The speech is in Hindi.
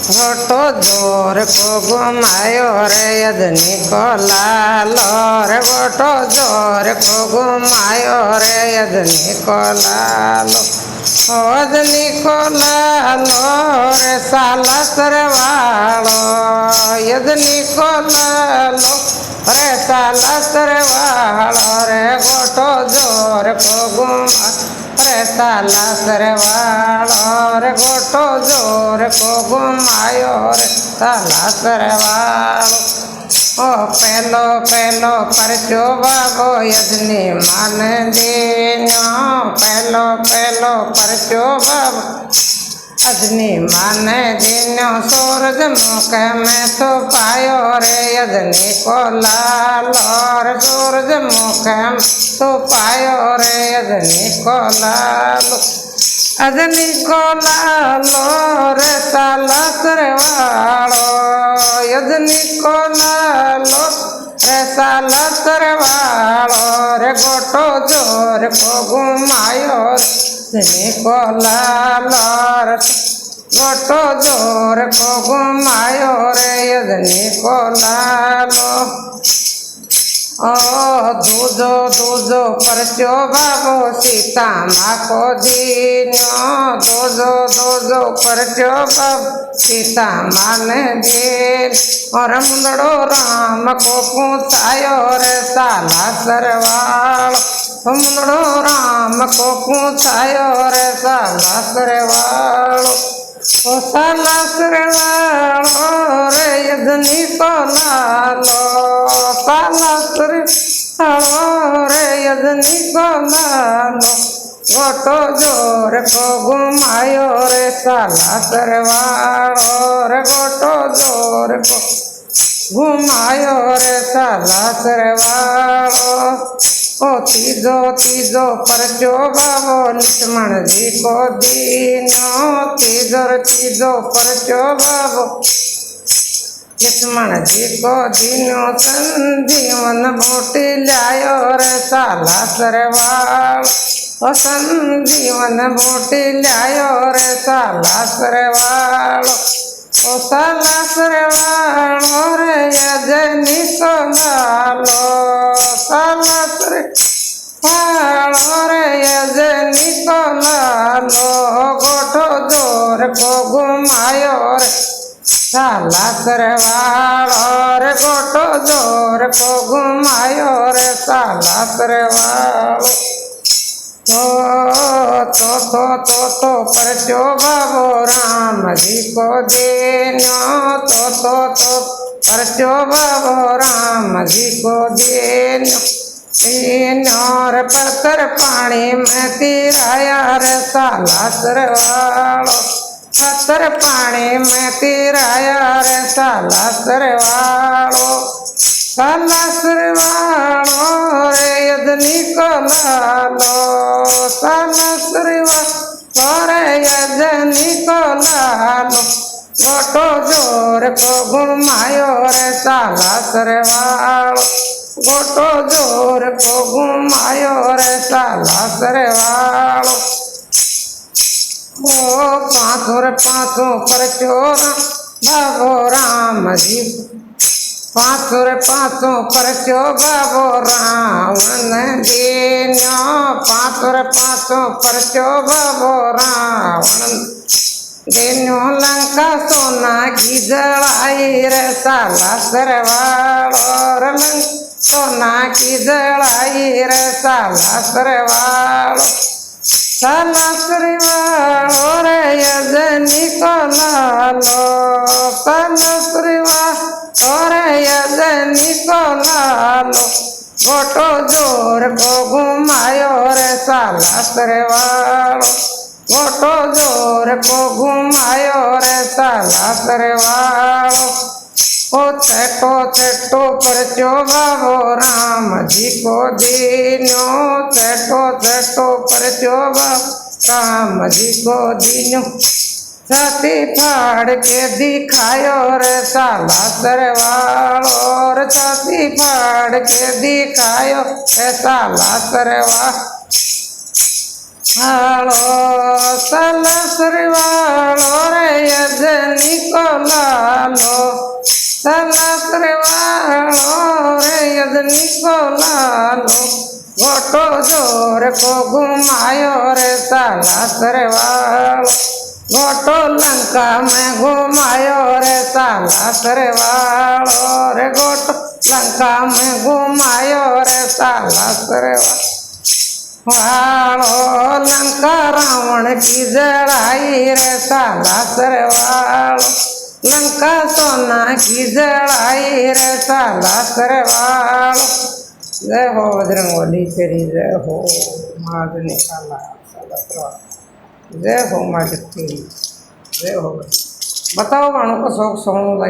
घोटो जोर को घुमायो रे यदनी को लालो रे घोटो जोर को घुमायो रे यदनी को लालो यदनी को लालो रे साला सरवालो यदनी को लालो रे साला सरवालो रे घोटो जोर को घुमा रे साला सरवालो रे घोटो जोर को घुमायो रे साला सरवालो ओ पहलो पहलो परचो बाबो यदनी मान दीनो पहलो पहलो परचो बाबो यदनी मान दीनो सूरज मुख में तो पायो रे यदनी को लालो रे सूरज मुख में तो पायो रे यदनी को लालो यदनी को लालो रे साला सरवालो यदनी को लालो रे साला सरवालो रे घोटो जोर को घुमायो यदनी को लालो रे घोटो जोर को घुमायो रे यदनी को लालो ओ दूजो दूजो परचो बाबो सीता माँ को दीनो दूजो दूजो परचो बाबो सीता माँ ने दीन और मुंदड़ो राम को पूछायो रे साला सरवालो मुंदड़ो राम को पूछायो रे साला सरवालो ओ साला सरवालो रे यदनी को लालो साला सरवालो रे यदनी को लालो घोटो जोर को घुमायो रे साला सरवालो रे घोटो जोर को घुमायो रे साला सरवालो ओ तीजो तीजो परचो बाबो लक्ष्मण जी को दीनो तीजो परचो बाबो लक्ष्मण जी को दीनो संजीवन बूटी लायो रे साला सरवालो ओ संजीवन बूटी लायो रे साला सरवालो ओ साला सरवालो रे यजनी को लालो साला सरवालो रे यजनी को लालो घोटो जोर को घुमायो रे साला सरवालो रे घोटो जोर को घुमायो रे साला सरवालो तो परचो बाबो राम जी को देनो तो परचो बाबो राम जी को देनो और पत्थर पानी में तिराया रे साला सरवालो पत्थर पानी में तिराया रे साला सरवालो साला सरवालो रे यदनी को लालो साला सरवालो रे यदनी को लालो घोटो जोर को घुमायो रे साला सरवालो घोटो जोर को घुमायो रे साला सरवालो ओ पाँचों परचो बाबो राम जी पाँचों परचो बाबो रावण दीनो पाँचों परचो बाबो रावण दीनो लंका सोना की जड़ाई रे साला सरवालो सोना की जड़ाई रे साला सरवालो साला सरवालो रे यजनी को लालो साला सरवालो रे यजनी को लालो घोटो जोर को घुमायो रे साला सरवालो घोटो जोर को घुमायो रे साला सरवालो ओ छठो परचो बाबो राम जी को दीनो छठो परचो बाबो राम जी को दीनो छाती फाड़ के दिखायो रे साला सरवालो रे छाती फाड़ के दिखायो रे साला सरवालो साला सरवालो रे यजनी को सोलालो गोटो जोर को घुमायो रे सालासर वालो गोटो लंका में घुमायो रे सालासर वालो रे गोटो लंका में घुमायो रे सालासर वालो लंका रावण की जड़ाई रे सालासर वालो लंका सोना की जड़ाई रे सालासर वालो। जय हो बजरंगबली तेरी जय हो महाजनी काला सालासर वालो जय हो माँ जगती जय हो। बताओ बाणों को शौक सोनू